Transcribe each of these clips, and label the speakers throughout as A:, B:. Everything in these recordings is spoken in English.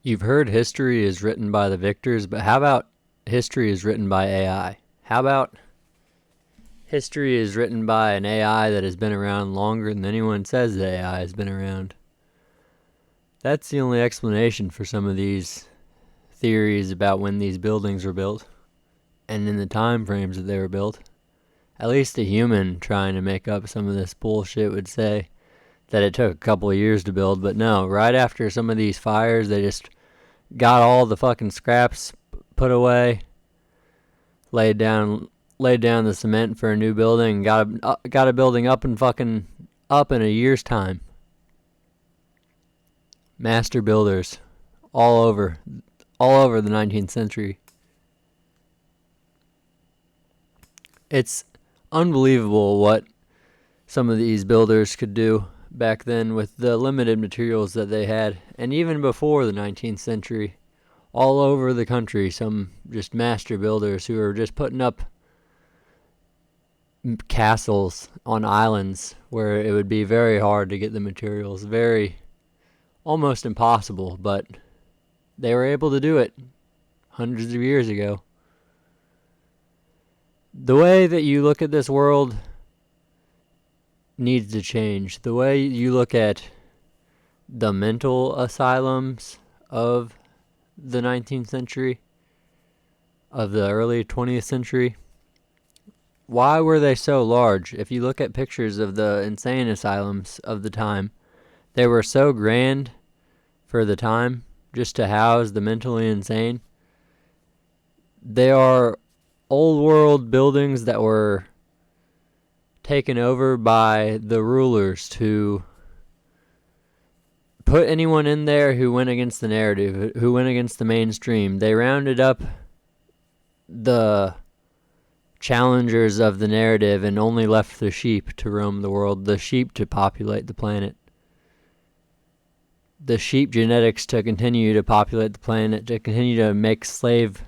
A: You've heard history is written by the victors, but how about history is written by AI? How about history is written by an AI that has been around longer than anyone says that AI has been around? That's the only explanation for some of these theories about when these buildings were built and in the time frames that they were built. At least a human trying to make up some of this bullshit would say that it took a couple of years to build, but no, right after some of these fires, they just got all the fucking scraps put away, laid down the cement for a new building, and got a building up and fucking up in a year's time. Master builders all over the 19th century. It's unbelievable what some of these builders could do back then with the limited materials that they had, and even before the 19th century, all over the country, some just master builders who are just putting up castles on islands where it would be very hard to get the materials, very almost impossible, but they were able to do it hundreds of years ago. The way that you look at this world needs to change. The way you look at the mental asylums of the 19th century, of the early 20th century, why were they so large? If you look at pictures of the insane asylums of the time, they were so grand for the time, just to house the mentally insane. They are old world buildings that were taken over by the rulers to put anyone in there who went against the narrative, who went against the mainstream. They rounded up the challengers of the narrative and only left the sheep to roam the world, the sheep to populate the planet. The sheep genetics to continue to populate the planet, to continue to make slave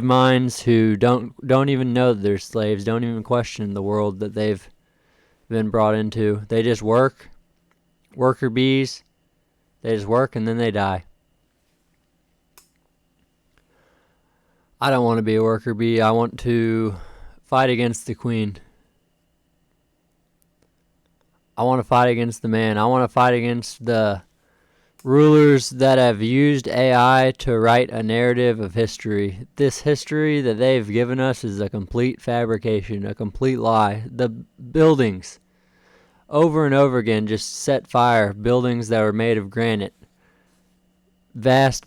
A: minds who don't even know that they're slaves, don't even question the world that they've been brought into. They just work, worker bees. They just work and then they die. I don't want to be a worker bee. I want to fight against the queen. I want to fight against the man. I want to fight against the rulers that have used AI to write a narrative of history. This history that they've given us is a complete fabrication, a complete lie. The buildings, over and over again, just set fire. Buildings that were made of granite. Vast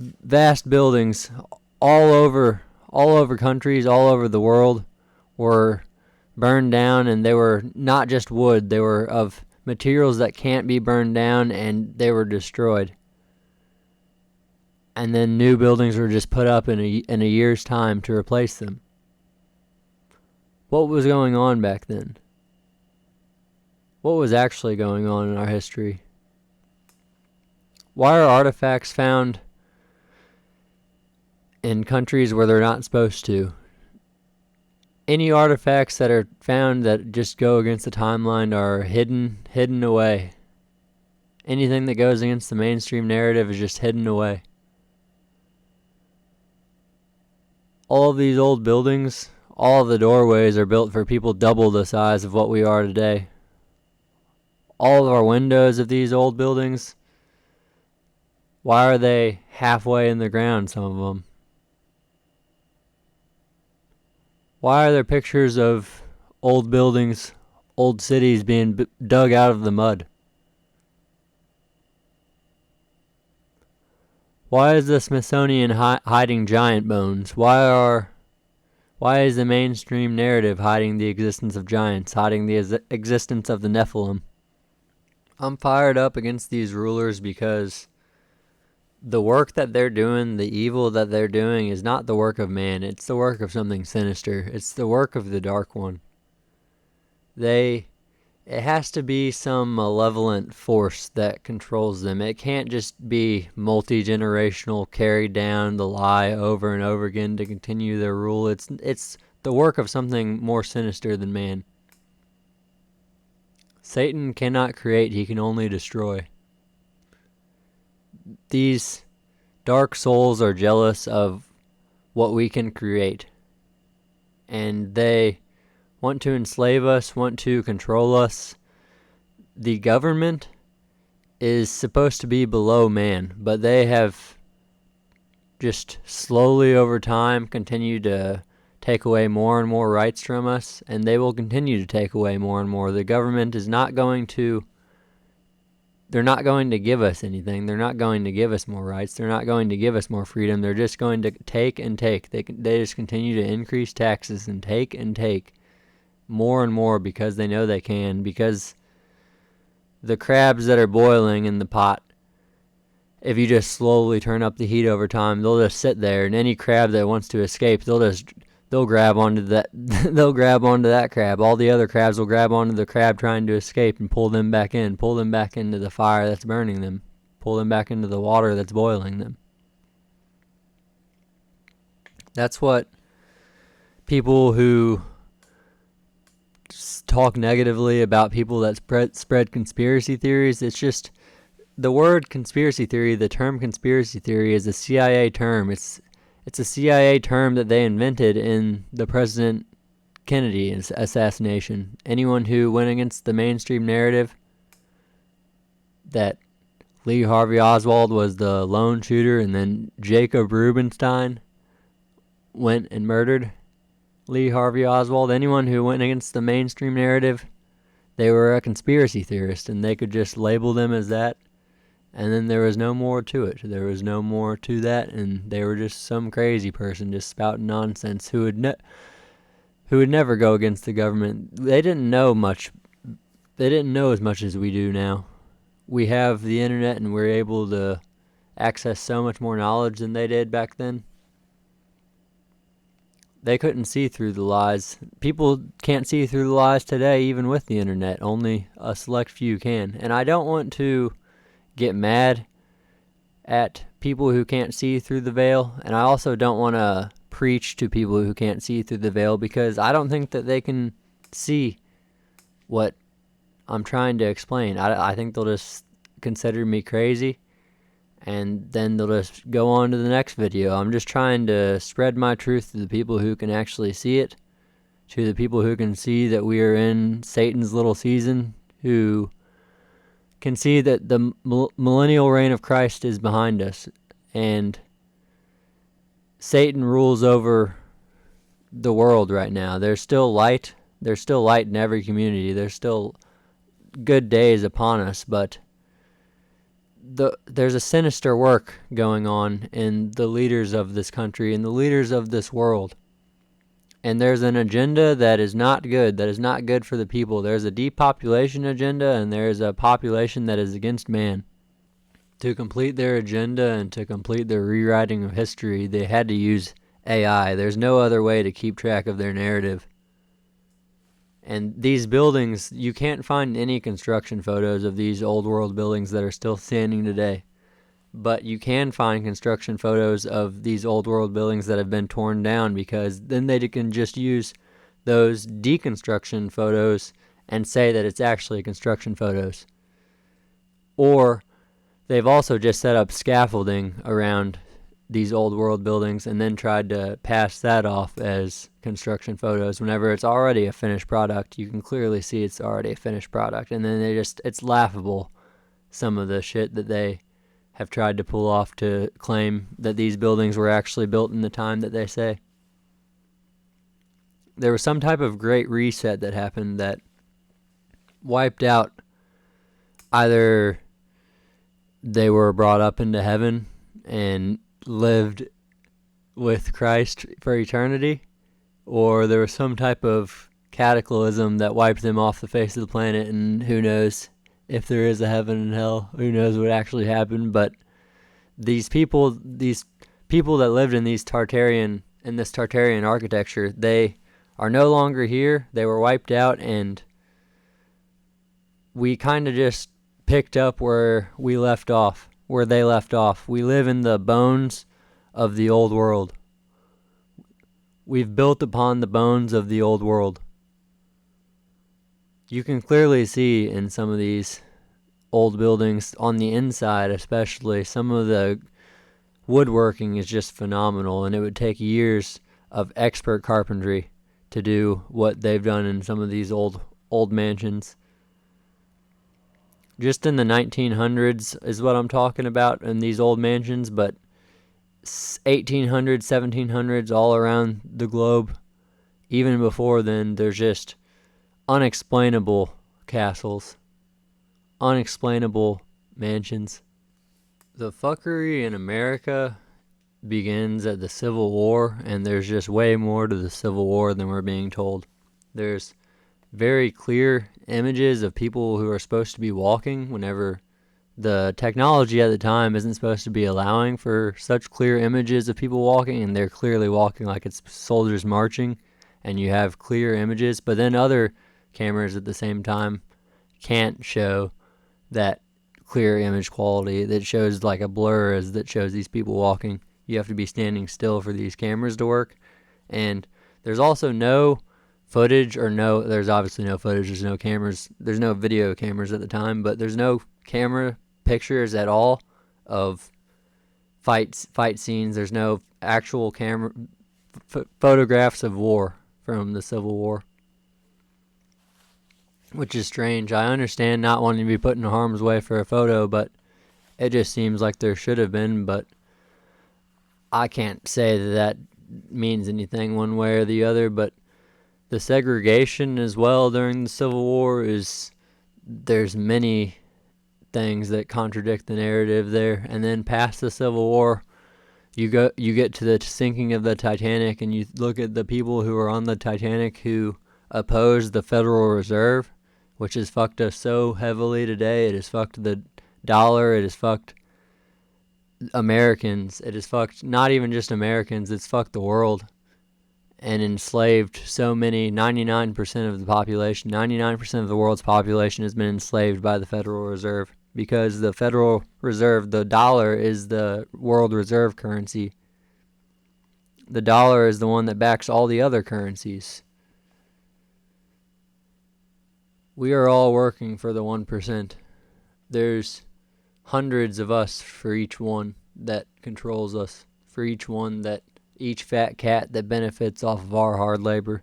A: buildings all over countries, all over the world, were burned down, and they were not just wood. They were of materials that can't be burned down, and they were destroyed. And then new buildings were just put up in a year's time to replace them. What was going on back then? What was actually going on in our history? Why are artifacts found in countries where they're not supposed to? Any artifacts that are found that just go against the timeline are hidden away. Anything that goes against the mainstream narrative is just hidden away. All of these old buildings, all of the doorways are built for people double the size of what we are today. All of our windows of these old buildings, why are they halfway in the ground, some of them? Why are there pictures of old buildings, old cities being dug out of the mud? Why is the Smithsonian hiding giant bones? Why is the mainstream narrative hiding the existence of giants, hiding the existence of the Nephilim? I'm fired up against these rulers because the work that they're doing, the evil that they're doing, is not the work of man. It's the work of something sinister. It's the work of the Dark One. It has to be some malevolent force that controls them. It can't just be multi-generational, carried down the lie over and over again to continue their rule. It's the work of something more sinister than man. Satan cannot create, he can only destroy. These dark souls are jealous of what we can create. And they want to enslave us, want to control us. The government is supposed to be below man, but they have just slowly over time continued to take away more and more rights from us, and they will continue to take away more and more. The government is not going to they're not going to give us anything. They're not going to give us more rights. They're not going to give us more freedom. They're just going to take and take. They just continue to increase taxes and take more and more because they know they can, because the crabs that are boiling in the pot, if you just slowly turn up the heat over time, they'll just sit there, and any crab that wants to escape, they'll grab onto that they'll grab onto that crab. All the other crabs will grab onto the crab trying to escape and pull them back into the fire that's burning them, pull them back into the water that's boiling them. That's what people who talk negatively about people that spread conspiracy theories, it's just the word conspiracy theory, the term conspiracy theory is a CIA term. It's a CIA term that they invented in the President Kennedy assassination. Anyone who went against the mainstream narrative that Lee Harvey Oswald was the lone shooter and then Jacob Rubenstein went and murdered Lee Harvey Oswald, anyone who went against the mainstream narrative, they were a conspiracy theorist, and they could just label them as that. And then there was no more to it. There was no more to that, and they were just some crazy person just spouting nonsense who would never go against the government. They didn't know much. They didn't know as much as we do now. We have the internet, and we're able to access so much more knowledge than they did back then. They couldn't see through the lies. People can't see through the lies today, even with the internet. Only a select few can. And I don't want to get mad at people who can't see through the veil, and I also don't want to preach to people who can't see through the veil, because I don't think that they can see what I'm trying to explain. I think they'll just consider me crazy, and then they'll just go on to the next video. I'm just trying to spread my truth to the people who can actually see it, to the people who can see that we are in Satan's little season, who can see that the millennial reign of Christ is behind us, and Satan rules over the world right now. There's still light. There's still light in every community. There's still good days upon us, but there's a sinister work going on in the leaders of this country and the leaders of this world. And there's an agenda that is not good, that is not good for the people. There's a depopulation agenda, and there's a population that is against man. To complete their agenda and to complete their rewriting of history, they had to use AI. There's no other way to keep track of their narrative. And these buildings, you can't find any construction photos of these old world buildings that are still standing today. But you can find construction photos of these old world buildings that have been torn down, because then they can just use those deconstruction photos and say that it's actually construction photos. Or they've also just set up scaffolding around these old world buildings and then tried to pass that off as construction photos whenever it's already a finished product. You can clearly see it's already a finished product, and then it's laughable, some of the shit that they have tried to pull off to claim that these buildings were actually built in the time that they say. There was some type of great reset that happened that wiped out, either they were brought up into heaven and lived with Christ for eternity, or there was some type of cataclysm that wiped them off the face of the planet, and who knows if there is a heaven and hell. Who knows what actually happened? But these people that lived in this Tartarian architecture, they are no longer here. They were wiped out, and we kind of just picked up where they left off. We live in the bones of the old world. We've built upon the bones of the old world. You can clearly see in some of these old buildings, on the inside especially, some of the woodworking is just phenomenal, and it would take years of expert carpentry to do what they've done in some of these old mansions. Just in the 1900s is what I'm talking about in these old mansions, but 1800s, 1700s, all around the globe. Even before then, there's just unexplainable castles, unexplainable mansions. The fuckery in America begins at the Civil War, and there's just way more to the Civil War than we're being told. There's very clear images of people who are supposed to be walking whenever the technology at the time isn't supposed to be allowing for such clear images of people walking, and they're clearly walking like it's soldiers marching, and you have clear images, but then other cameras at the same time can't show that clear image quality that shows like a blur as that shows these people walking. You have to be standing still for these cameras to work, and there's also no footage, there's obviously no footage, there's no cameras, there's no video cameras at the time, but there's no camera pictures at all of fight scenes. There's no actual camera photographs of war from the Civil War, which is strange. I understand not wanting to be put in harm's way for a photo, but it just seems like there should have been, but I can't say that means anything one way or the other. But the segregation as well during the Civil War there's many things that contradict the narrative there. And then past the Civil War, you get to the sinking of the Titanic, and you look at the people who are on the Titanic who opposed the Federal Reserve, which has fucked us so heavily today. It has fucked the dollar. It has fucked Americans. It has fucked not even just Americans. It's fucked the world and enslaved so many, 99% of the population, 99% of the world's population has been enslaved by the Federal Reserve, because the Federal Reserve, the dollar, is the world reserve currency. The dollar is the one that backs all the other currencies. We are all working for the 1%. There's hundreds of us for each one that controls us, for each fat cat that benefits off of our hard labor.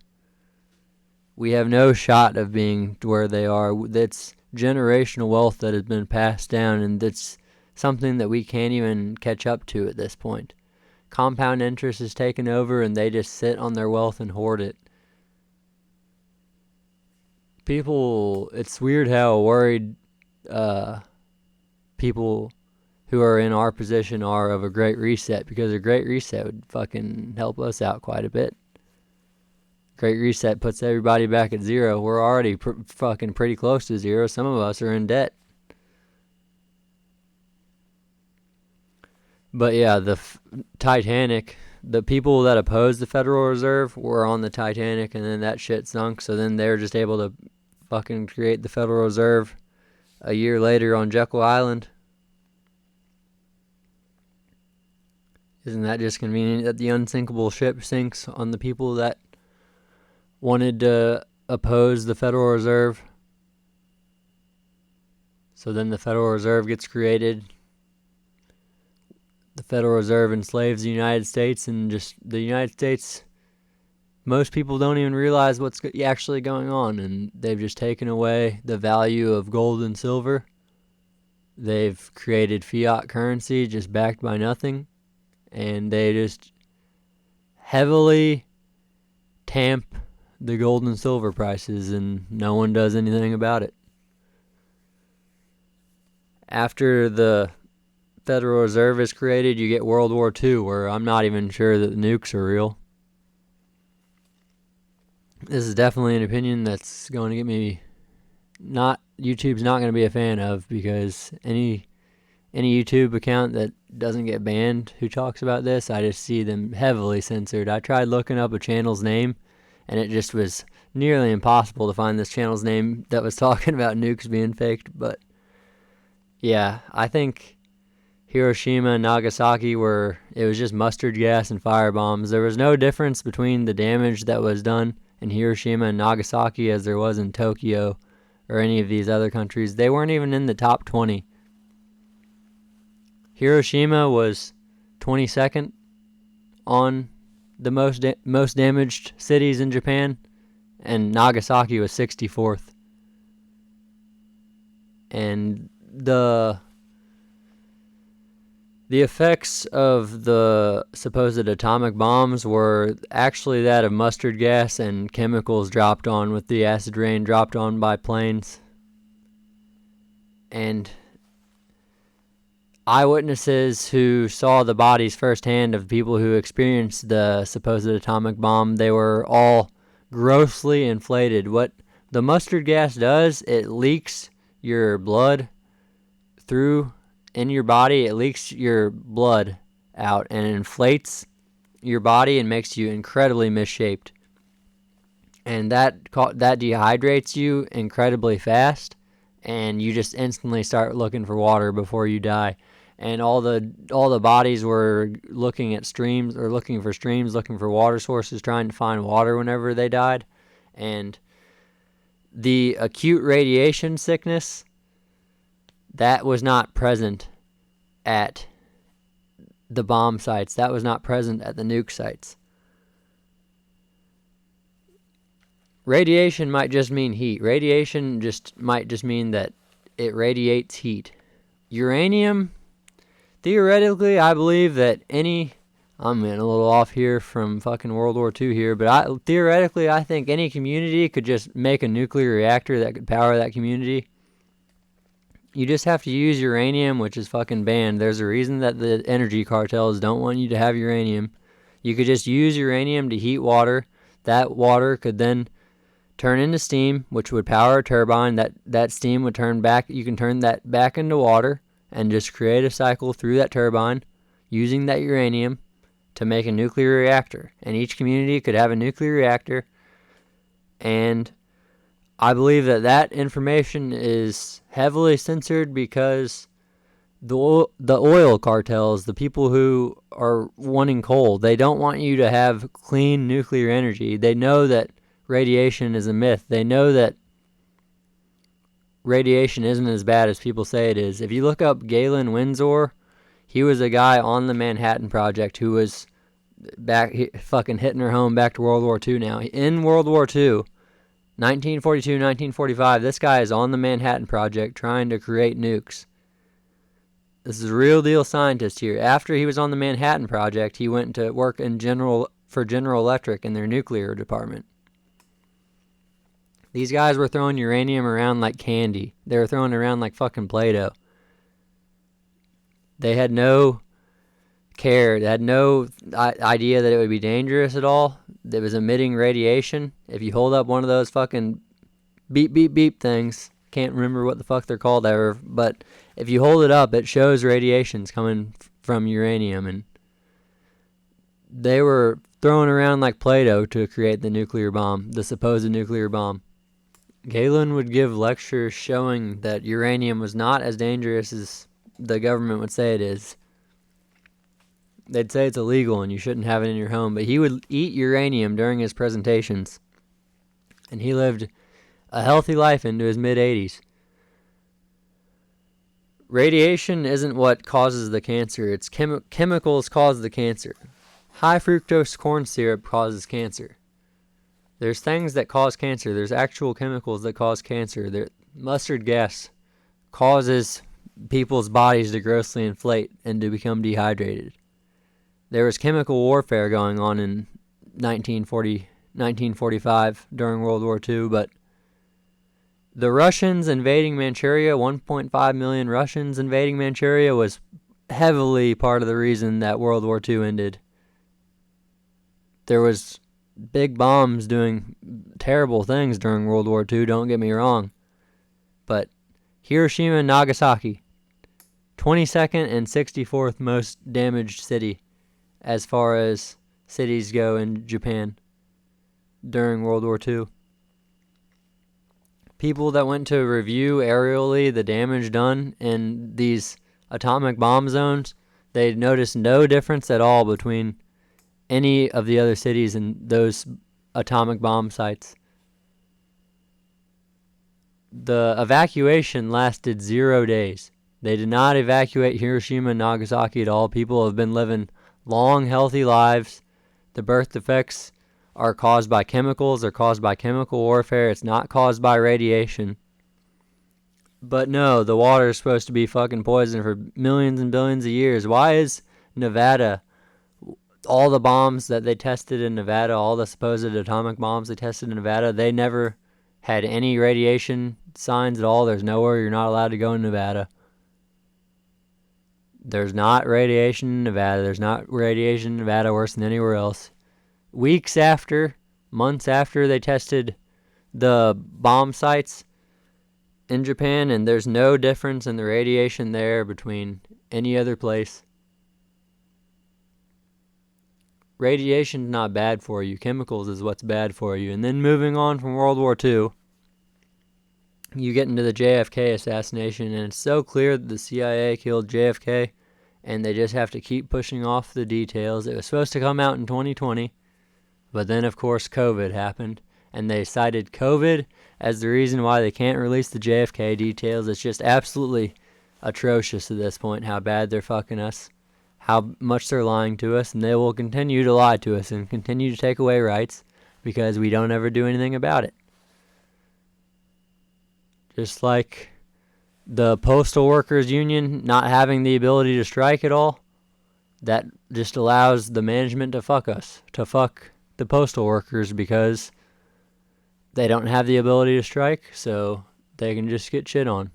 A: We have no shot of being where they are. That's generational wealth that has been passed down, and that's something that we can't even catch up to at this point. Compound interest is taken over, and they just sit on their wealth and hoard it. People, it's weird how worried people who are in our position are of a Great Reset, because a Great Reset would fucking help us out quite a bit. Great Reset puts everybody back at zero. We're already fucking pretty close to zero. Some of us are in debt. But yeah, the Titanic, the people that opposed the Federal Reserve were on the Titanic, and then that shit sunk, so then they're just able to fucking create the Federal Reserve a year later on Jekyll Island. Isn't that just convenient that the unsinkable ship sinks on the people that wanted to oppose the Federal Reserve? So then the Federal Reserve gets created. The Federal Reserve enslaves the United States, and just the United States, most people don't even realize what's actually going on, and they've just taken away the value of gold and silver. They've created fiat currency just backed by nothing, and they just heavily tamp the gold and silver prices, and no one does anything about it. After the Federal Reserve is created, you get World War II, where I'm not even sure that the nukes are real. This is definitely an opinion that's going to get me YouTube's not going to be a fan of, because any YouTube account that doesn't get banned who talks about this, I just see them heavily censored. I tried looking up a channel's name, and it just was nearly impossible to find this channel's name that was talking about nukes being faked. But yeah, I think Hiroshima and Nagasaki it was just mustard gas and firebombs. There was no difference between the damage that was done in Hiroshima and Nagasaki as there was in Tokyo or any of these other countries. They weren't even in the top 20. Hiroshima was 22nd on the most damaged cities in Japan, and Nagasaki was 64th. And the effects of the supposed atomic bombs were actually that of mustard gas and chemicals dropped on with the acid rain dropped on by planes. And eyewitnesses who saw the bodies firsthand of people who experienced the supposed atomic bomb, they were all grossly inflated. What the mustard gas does, it leaks your blood through in your body. It leaks your blood out and inflates your body and makes you incredibly misshaped. And that dehydrates you incredibly fast, and you just instantly start looking for water before you die. And all the bodies were looking at streams, or looking for water sources, trying to find water whenever they died. And the acute radiation sickness, that was not present at the bomb sites. That was not present at the nuke sites. Radiation might just mean heat. Radiation might just mean that it radiates heat. Uranium, theoretically, I believe that I'm getting a little off here from fucking World War II here, but theoretically, I think any community could just make a nuclear reactor that could power that community. You just have to use uranium, which is fucking banned. There's a reason that the energy cartels don't want you to have uranium. You could just use uranium to heat water. That water could then turn into steam, which would power a turbine. That steam would turn back. You can turn that back into water and just create a cycle through that turbine using that uranium to make a nuclear reactor. And each community could have a nuclear reactor. And I believe that information is heavily censored because the oil cartels, the people who are wanting coal, they don't want you to have clean nuclear energy. They know that radiation is a myth. They know that radiation isn't as bad as people say it is. If you look up Galen Winsor, he was a guy on the Manhattan Project who was fucking hitting her home back to World War II now. In World War II, 1942, 1945, this guy is on the Manhattan Project trying to create nukes. This is a real deal scientist here. After he was on the Manhattan Project, he went to work for General Electric in their nuclear department. These guys were throwing uranium around like candy. They were throwing it around like fucking Play-Doh. They had no care. They had no idea that it would be dangerous at all. It was emitting radiation. If you hold up one of those fucking beep, beep, beep things, can't remember what the fuck they're called ever, but if you hold it up, it shows radiations coming from uranium, and they were throwing around like Play-Doh to create the nuclear bomb, the supposed nuclear bomb. Galen would give lectures showing that uranium was not as dangerous as the government would say it is. They'd say it's illegal and you shouldn't have it in your home, but he would eat uranium during his presentations, and he lived a healthy life into his mid-80s. Radiation isn't what causes the cancer. It's chemicals cause the cancer. High fructose corn syrup causes cancer. There's things that cause cancer. There's actual chemicals that cause cancer. Mustard gas causes people's bodies to grossly inflate and to become dehydrated. There was chemical warfare going on in 1945 during World War II, but the Russians invading Manchuria, 1.5 million Russians invading Manchuria, was heavily part of the reason that World War II ended. There was big bombs doing terrible things during World War II, don't get me wrong. But Hiroshima and Nagasaki, 22nd and 64th most damaged city as far as cities go in Japan during World War II. People that went to review aerially the damage done in these atomic bomb zones, they noticed no difference at all between any of the other cities in those atomic bomb sites. The evacuation lasted 0 days. They did not evacuate Hiroshima and Nagasaki at all. People have been living long, healthy lives. The birth defects are caused by chemicals. They're caused by chemical warfare. It's not caused by radiation. But no, the water is supposed to be fucking poison for millions and billions of years. Why is Nevada, all the bombs that they tested in Nevada, all the supposed atomic bombs they tested in Nevada, they never had any radiation signs at all? There's nowhere you're not allowed to go in Nevada. There's not radiation in Nevada. There's not radiation in Nevada worse than anywhere else. Weeks after, months after they tested the bomb sites in Japan, and there's no difference in the radiation there between any other place. Radiation's not bad for you. Chemicals is what's bad for you. And then moving on from World War II, you get into the JFK assassination, and it's so clear that the CIA killed JFK, and they just have to keep pushing off the details. It was supposed to come out in 2020, but then, of course, COVID happened, and they cited COVID as the reason why they can't release the JFK details. It's just absolutely atrocious at this point how bad they're fucking us, how much they're lying to us, and they will continue to lie to us and continue to take away rights because we don't ever do anything about it. Just like the Postal Workers Union not having the ability to strike at all, that just allows the management to fuck us, to fuck the postal workers because they don't have the ability to strike, so they can just get shit on.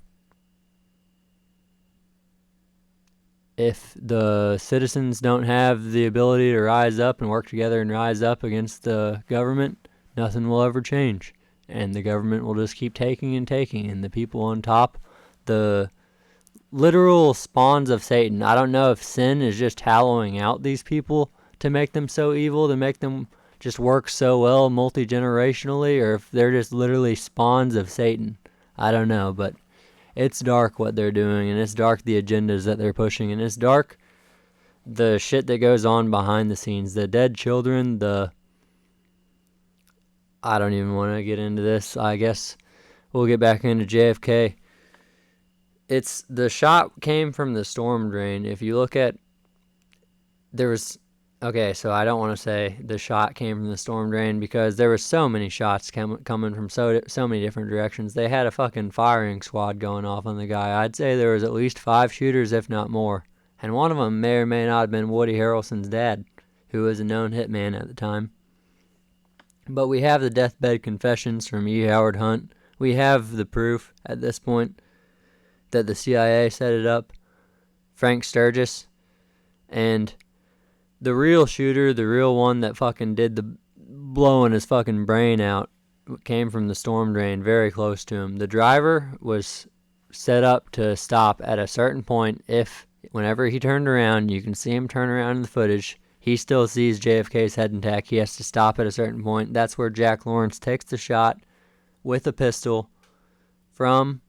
A: If the citizens don't have the ability to rise up and work together and rise up against the government, nothing will ever change. And the government will just keep taking and taking. And the people on top, the literal spawns of Satan. I don't know if sin is just hollowing out these people to make them so evil, to make them just work so well multi-generationally, or if they're just literally spawns of Satan. I don't know, but it's dark what they're doing, and it's dark the agendas that they're pushing, and it's dark the shit that goes on behind the scenes. The dead children, I don't even want to get into this. I guess we'll get back into JFK. The shot came from the storm drain. If you look at, okay, so I don't want to say the shot came from the storm drain because there were so many shots coming from so many different directions. They had a fucking firing squad going off on the guy. I'd say there was at least 5 shooters, if not more. And one of them may or may not have been Woody Harrelson's dad, who was a known hitman at the time. But we have the deathbed confessions from E. Howard Hunt. We have the proof at this point that the CIA set it up. Frank Sturgis. And the real shooter, the real one that fucking did the blowing his fucking brain out, came from the storm drain very close to him. The driver was set up to stop at a certain point. Whenever he turned around, you can see him turn around in the footage. He still sees JFK's head intact. He has to stop at a certain point. That's where Jack Lawrence takes the shot with a pistol from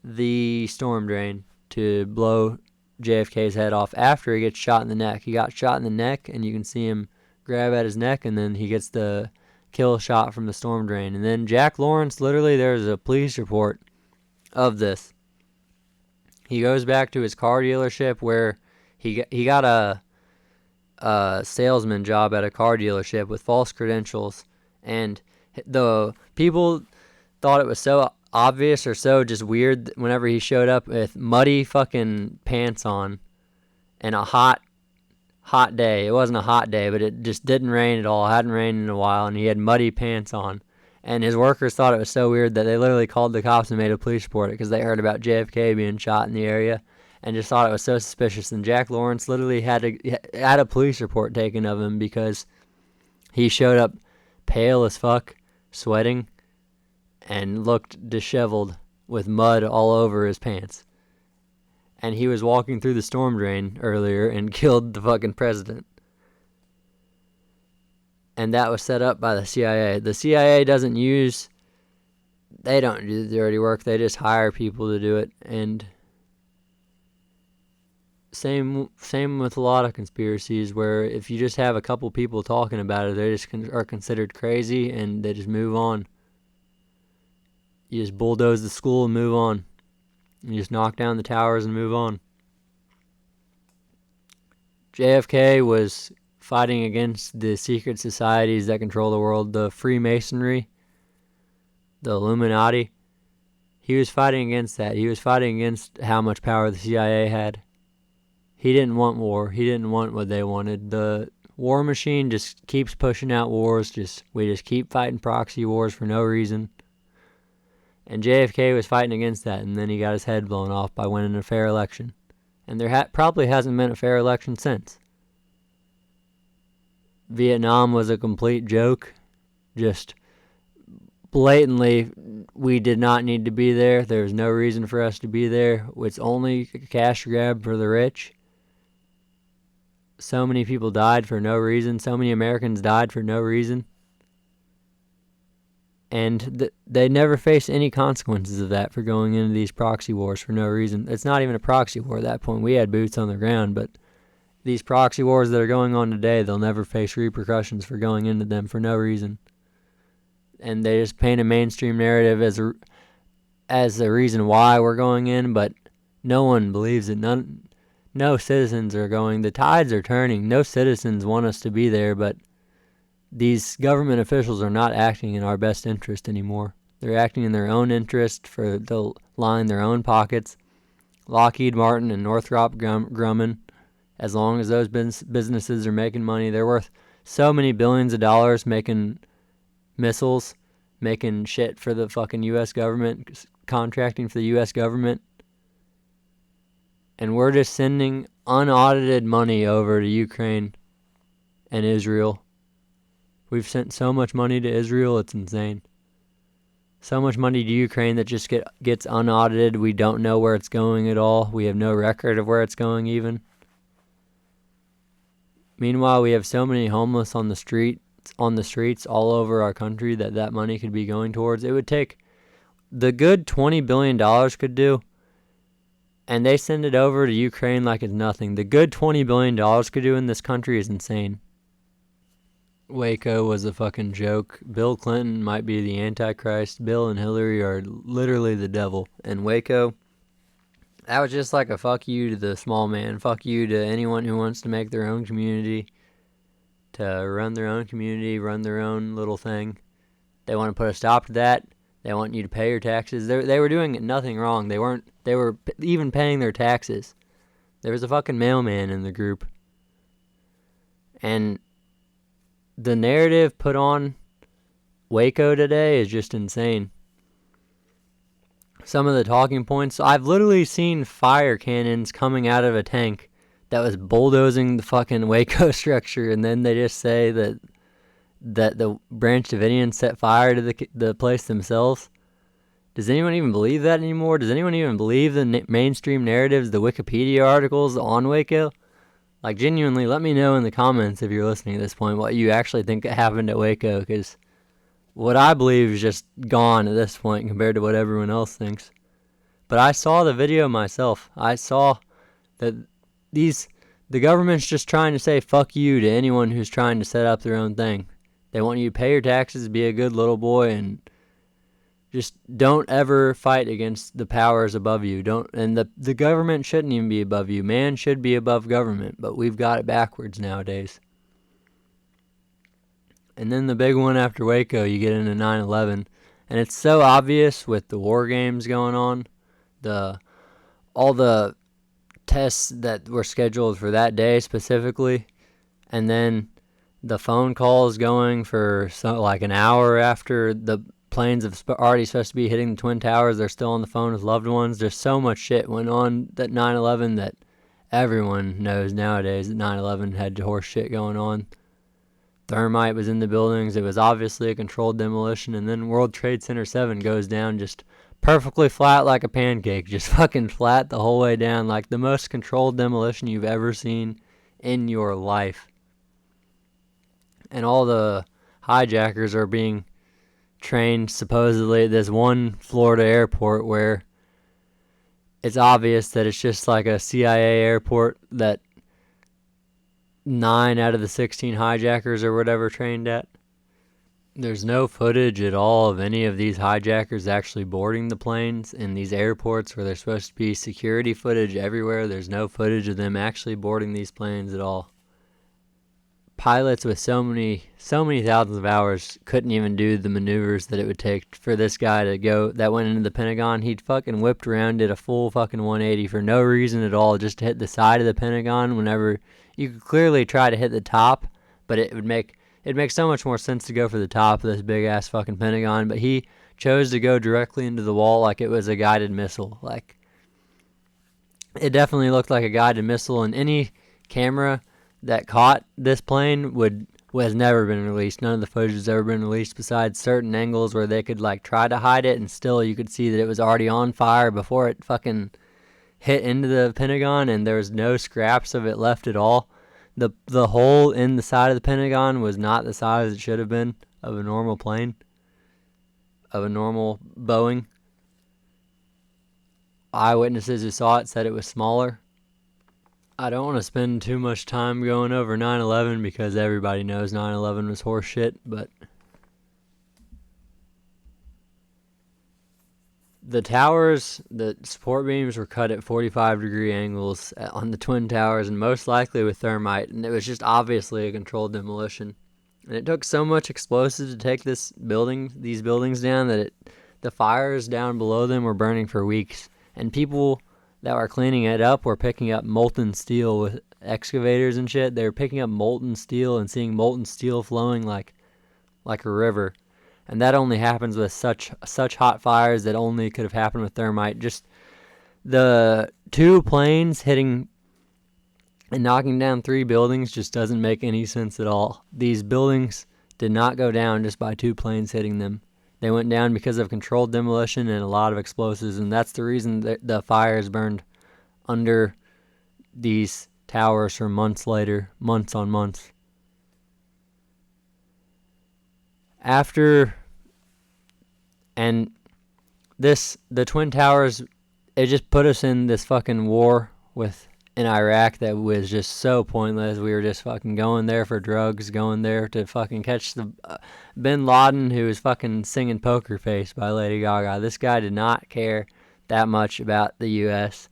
A: the storm drain to blow JFK's head off after he gets shot in the neck. He got shot in the neck, and you can see him grab at his neck, and then he gets the kill shot from the storm drain. And then Jack Lawrence, literally, there's a police report of this. He goes back to his car dealership where he got a salesman job at a car dealership with false credentials, and the people thought it was so obvious or so just weird whenever he showed up with muddy fucking pants on and a hot day. It wasn't a hot day, but it just didn't rain at all. It hadn't rained in a while, and he had muddy pants on. And his workers thought it was so weird that they literally called the cops and made a police report because they heard about JFK being shot in the area and just thought it was so suspicious. And Jack Lawrence literally had a police report taken of him because he showed up pale as fuck, sweating, and looked disheveled with mud all over his pants. And he was walking through the storm drain earlier and killed the fucking president. And that was set up by the CIA. The CIA they don't do the dirty work. They just hire people to do it. And same with a lot of conspiracies where if you just have a couple people talking about it, they just are considered crazy and they just move on. You just bulldoze the school and move on. You just knock down the towers and move on. JFK was fighting against the secret societies that control the world, the Freemasonry, the Illuminati. He was fighting against that. He was fighting against how much power the CIA had. He didn't want war. He didn't want what they wanted. The war machine just keeps pushing out wars. We just keep fighting proxy wars for no reason. And JFK was fighting against that, and then he got his head blown off by winning a fair election. And there probably hasn't been a fair election since. Vietnam was a complete joke. Just blatantly, we did not need to be there. There was no reason for us to be there. It's only a cash grab for the rich. So many people died for no reason. So many Americans died for no reason. And they never faced any consequences of that for going into these proxy wars for no reason. It's not even a proxy war at that point. We had boots on the ground, but these proxy wars that are going on today, they'll never face repercussions for going into them for no reason. And they just paint a mainstream narrative as a reason why we're going in, but no one believes it. No citizens are going. The tides are turning. No citizens want us to be there, but these government officials are not acting in our best interest anymore. They're acting in their own interest to line their own pockets. Lockheed Martin and Northrop Grumman, as long as those businesses are making money, they're worth so many billions of dollars making missiles, making shit for the fucking U.S. government, contracting for the U.S. government. And we're just sending unaudited money over to Ukraine and Israel. We've sent so much money to Israel, it's insane. So much money to Ukraine that just gets unaudited. We don't know where it's going at all. We have no record of where it's going even. Meanwhile, we have so many homeless on the streets all over our country that money could be going towards. It would take the good $20 billion could do, and they send it over to Ukraine like it's nothing. The good $20 billion could do in this country is insane. Waco was a fucking joke. Bill Clinton might be the Antichrist. Bill and Hillary are literally the devil. And Waco, that was just like a fuck you to the small man. Fuck you to anyone who wants to make their own community, to run their own community, run their own little thing. They want to put a stop to that. They want you to pay your taxes. They were doing nothing wrong. They were even paying their taxes. There was a fucking mailman in the group. And the narrative put on Waco today is just insane. Some of the talking points, I've literally seen fire cannons coming out of a tank that was bulldozing the fucking Waco structure, and then they just say that the Branch Davidians set fire to the place themselves. Does anyone even believe that anymore? Does anyone even believe the mainstream narratives, the Wikipedia articles on Waco? Like, genuinely, let me know in the comments if you're listening at this point what you actually think happened at Waco, because what I believe is just gone at this point compared to what everyone else thinks. But I saw the video myself. I saw that the government's just trying to say fuck you to anyone who's trying to set up their own thing. They want you to pay your taxes, be a good little boy, and just don't ever fight against the powers above you. The government shouldn't even be above you. Man should be above government, but we've got it backwards nowadays. And then the big one after Waco, you get into 9/11, and it's so obvious with the war games going on, all the tests that were scheduled for that day specifically, and then the phone calls going for like an hour after the planes have already supposed to be hitting the Twin Towers. They're still on the phone with loved ones. There's so much shit went on that 9/11 that everyone knows nowadays that 9/11 had horse shit going on. Thermite was in the buildings. It was obviously a controlled demolition. And then World Trade Center 7 goes down just perfectly flat like a pancake. Just fucking flat the whole way down, like the most controlled demolition you've ever seen in your life. And all the hijackers are being trained supposedly at this one Florida airport where it's obvious that it's just like a CIA airport that 9 out of the 16 hijackers or whatever trained at. There's no footage at all of any of these hijackers actually boarding the planes in these airports where there's supposed to be security footage everywhere. There's no footage of them actually boarding these planes at all. Pilots with so many thousands of hours couldn't even do the maneuvers that it would take for this guy to go that went into the Pentagon. He'd fucking whipped around, did a full fucking 180 for no reason at all, just to hit the side of the Pentagon whenever you could clearly try to hit the top, but it'd make so much more sense to go for the top of this big ass fucking Pentagon, but he chose to go directly into the wall like it was a guided missile. Like, it definitely looked like a guided missile, and any camera that caught this plane has never been released. None of the footage has ever been released besides certain angles where they could like try to hide it, and still you could see that it was already on fire before it fucking hit into the Pentagon, and there was no scraps of it left at all. The hole in the side of the Pentagon was not the size it should have been of a normal plane, of a normal Boeing. Eyewitnesses who saw it said it was smaller. I don't want to spend too much time going over 9/11 because everybody knows 9/11 was horseshit, but the towers, the support beams were cut at 45-degree angles on the Twin Towers, and most likely with thermite, and it was just obviously a controlled demolition. And it took so much explosives to take these buildings down that the fires down below them were burning for weeks, and people that were cleaning it up were picking up molten steel with excavators and shit. They were picking up molten steel and seeing molten steel flowing like a river. And that only happens with such hot fires that only could have happened with thermite. Just the two planes hitting and knocking down 3 buildings just doesn't make any sense at all. These buildings did not go down just by 2 planes hitting them. They went down because of controlled demolition and a lot of explosives, and that's the reason that the fires burned under these towers for months later, months on months. The Twin Towers, it just put us in this fucking war in Iraq that was just so pointless. We were just fucking going there for drugs, going there to fucking catch the Bin Laden, who was fucking singing Poker Face by Lady Gaga. This guy did not care that much about the U.S.,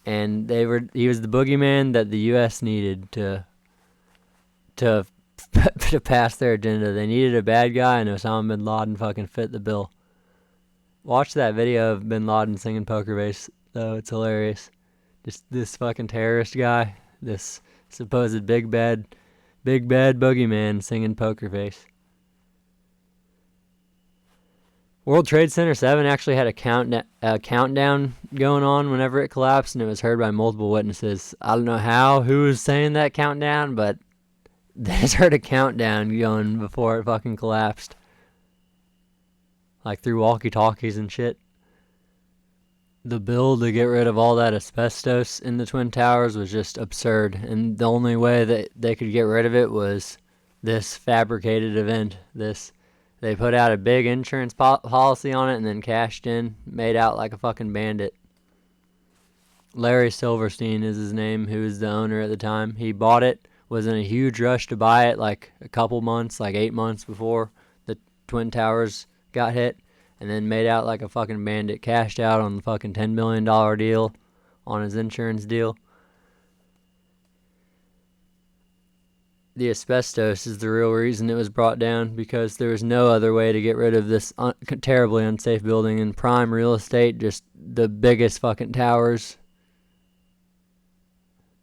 A: and he was the boogeyman that the U.S. needed to pass their agenda. They needed a bad guy, and Osama Bin Laden fucking fit the bill. Watch that video of Bin Laden singing Poker Face, though. It's hilarious. Just this fucking terrorist guy, this supposed big bad boogeyman singing Poker Face. World Trade Center 7 actually had a countdown going on whenever it collapsed, and it was heard by multiple witnesses. I don't know who was saying that countdown, but they just heard a countdown going before it fucking collapsed. Like through walkie-talkies and shit. The bill to get rid of all that asbestos in the Twin Towers was just absurd, and the only way that they could get rid of it was this fabricated event. They put out a big insurance policy on it and then cashed in, made out like a fucking bandit. Larry Silverstein is his name, who was the owner at the time. He bought it, was in a huge rush to buy it like a couple months, like 8 months before the Twin Towers got hit, and then made out like a fucking bandit, cashed out on the fucking $10 million deal on his insurance deal. The asbestos is the real reason it was brought down, because there was no other way to get rid of this terribly unsafe building in prime real estate, just the biggest fucking towers.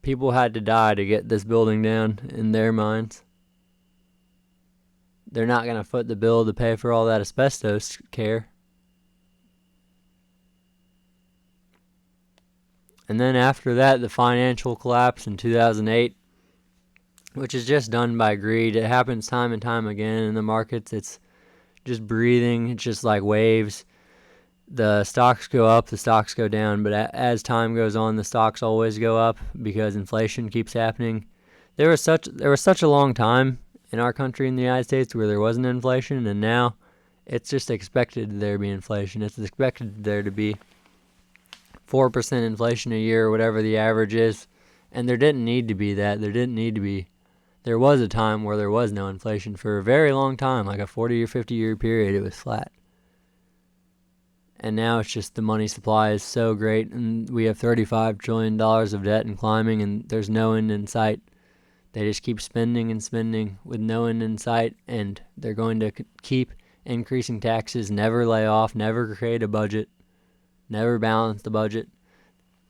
A: People had to die to get this building down in their minds. They're not going to foot the bill to pay for all that asbestos care. And then after that, the financial collapse in 2008, which is just done by greed. It happens time and time again in the markets. It's just breathing. It's just like waves. The stocks go up, the stocks go down, but as time goes on, the stocks always go up because inflation keeps happening. There was such a long time in our country, in the United States, where there wasn't inflation, and now it's just expected there to be inflation. It's expected there to be 4% inflation a year, or whatever the average is, and there didn't need to be that. There didn't need to be There was a time where there was no inflation for a very long time, like a 40 or 50 year period. It was flat. And now it's just the money supply is so great, and we have $35 trillion of debt and climbing, and there's no end in sight. They just keep spending and spending with no end in sight, and they're going to keep increasing taxes, never lay off, never create a budget, never balance the budget.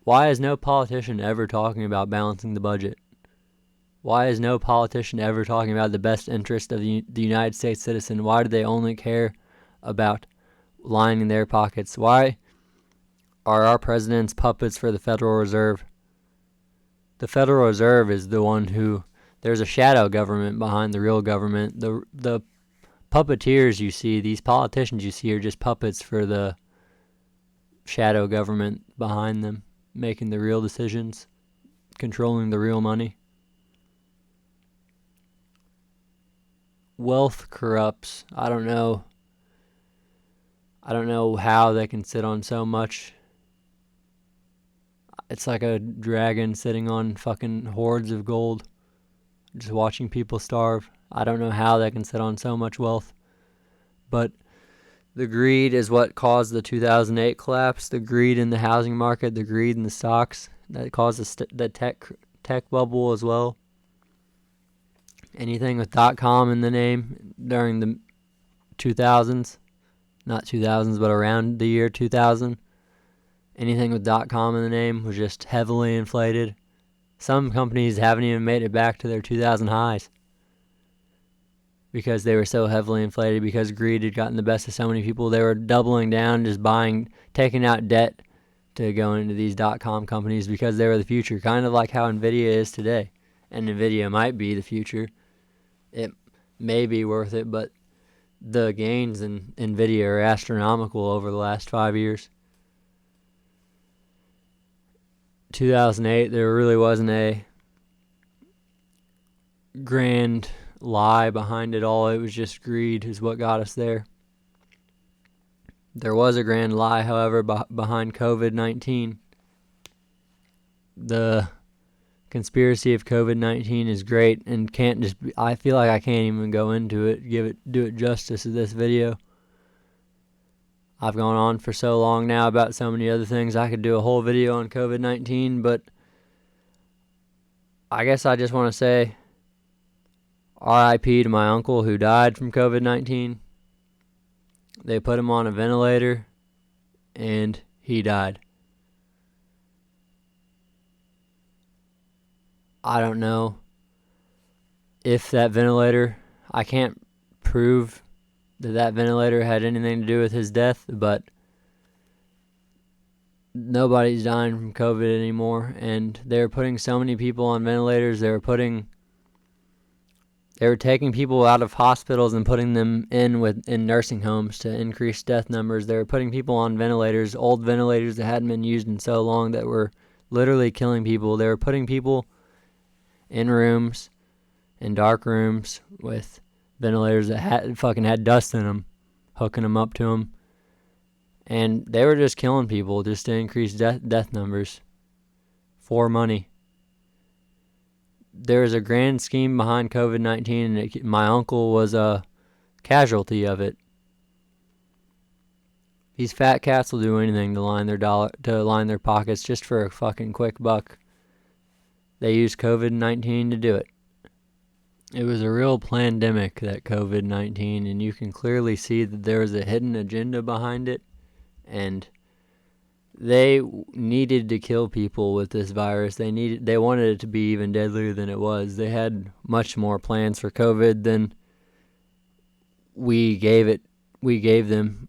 A: Why is no politician ever talking about balancing the budget? Why is no politician ever talking about the best interest of the United States citizen? Why do they only care about lining their pockets? Why are our presidents puppets for the Federal Reserve? The Federal Reserve is the one who... There's a shadow government behind the real government. The puppeteers you see, these politicians you see, are just puppets for the shadow government behind them, making the real decisions, controlling the real money. Wealth corrupts. I don't know how they can sit on so much. It's like a dragon sitting on fucking hordes of gold, just watching people starve. I don't know how they can sit on so much wealth. But the greed is what caused the 2008 collapse. The greed in the housing market, the greed in the stocks, that caused the tech bubble as well. Anything with .com in the name during the 2000s, not 2000s, but around the year 2000, anything with .com in the name was just heavily inflated. Some companies haven't even made it back to their 2000 highs because they were so heavily inflated, because greed had gotten the best of so many people. They were doubling down, just taking out debt to go into these .com companies because they were the future, kind of like how Nvidia is today. And Nvidia might be the future. It may be worth it, but the gains in Nvidia are astronomical over the last 5 years. 2008, there really wasn't a grand lie behind it all. It was just greed is what got us there. There was a grand lie, however, behind COVID-19. The conspiracy of COVID-19 is great and can't just be, I feel like I can't even go into it, do it justice in this video. I've gone on for so long now about so many other things. I could do a whole video on COVID-19, but I guess I just want to say RIP to my uncle who died from COVID-19. They put him on a ventilator and he died. I don't know if that ventilator, I can't prove that ventilator had anything to do with his death, but nobody's dying from COVID anymore, and they're putting so many people on ventilators. They were taking people out of hospitals and putting them in nursing homes to increase death numbers. They were putting people on ventilators, old ventilators that hadn't been used in so long, that were literally killing people. They were putting people in rooms, in dark rooms with ventilators that had dust in them, hooking them up to them, and they were just killing people just to increase death numbers for money. There was a grand scheme behind COVID-19, and my uncle was a casualty of it. These fat cats will do anything to line their pockets just for a fucking quick buck. They used COVID-19 to do it. It was a real pandemic, that COVID-19, and you can clearly see that there was a hidden agenda behind it, and they needed to kill people with this virus. They wanted it to be even deadlier than it was. They had much more plans for COVID than we gave them.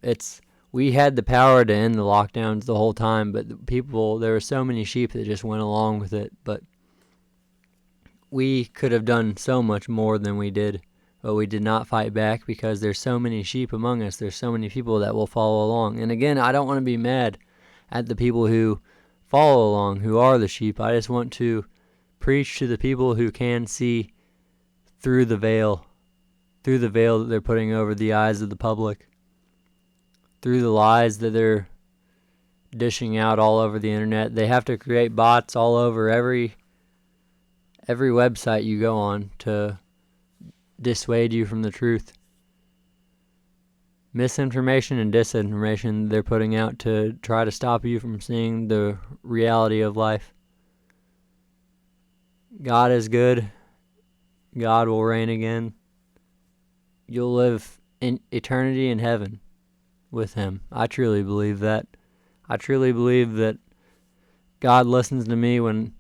A: We had the power to end the lockdowns the whole time, but there were so many sheep that just went along with it, but we could have done so much more than we did, but we did not fight back because there's so many sheep among us. There's so many people that will follow along. And again, I don't want to be mad at the people who follow along, who are the sheep. I just want to preach to the people who can see through the veil that they're putting over the eyes of the public, through the lies that they're dishing out all over the internet. They have to create bots all over every every website you go on to dissuade you from the truth. Misinformation and disinformation they're putting out to try to stop you from seeing the reality of life. God is good. God will reign again. You'll live in eternity in heaven with him. I truly believe that. I truly believe that God listens to me when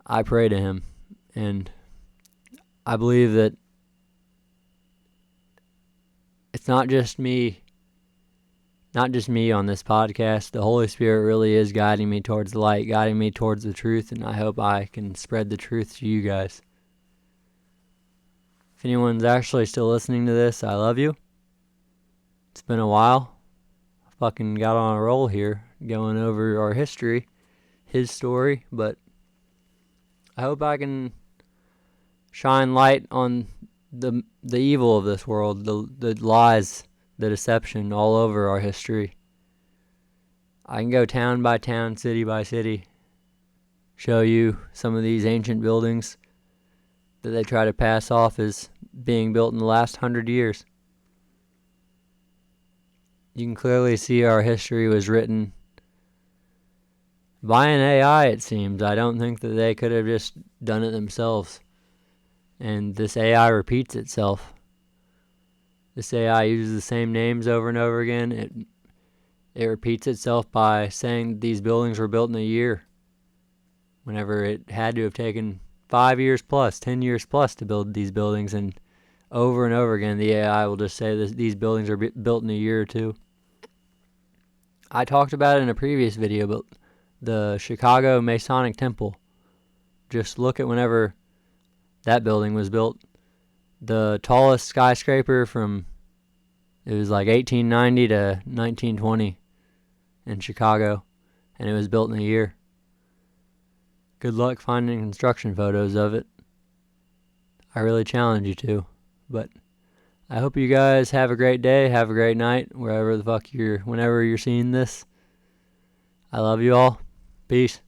A: I pray to him. And I believe that it's not just me on this podcast. The Holy Spirit really is guiding me towards the light, guiding me towards the truth, and I hope I can spread the truth to you guys. If anyone's actually still listening to this, I love you. It's been a while. I fucking got on a roll here, going over our history, his story, but I hope I can shine light on the evil of this world, the lies, the deception all over our history. I can go town by town, city by city, show you some of these ancient buildings that they try to pass off as being built in the last 100 years. You can clearly see our history was written by an AI, it seems. I don't think that they could have just done it themselves. And this AI repeats itself. This AI uses the same names over and over again. It repeats itself by saying these buildings were built in a year, whenever it had to have taken 5 years plus, 10 years plus to build these buildings. And over again, the AI will just say that these buildings are built in a year or two. I talked about it in a previous video, but the Chicago Masonic Temple, just look at whenever that building was built. The tallest skyscraper it was like 1890 to 1920 in Chicago, and it was built in a year. Good luck finding construction photos of it. I really challenge you to, but I hope you guys have a great day, have a great night, whenever you're seeing this. I love you all. Peace.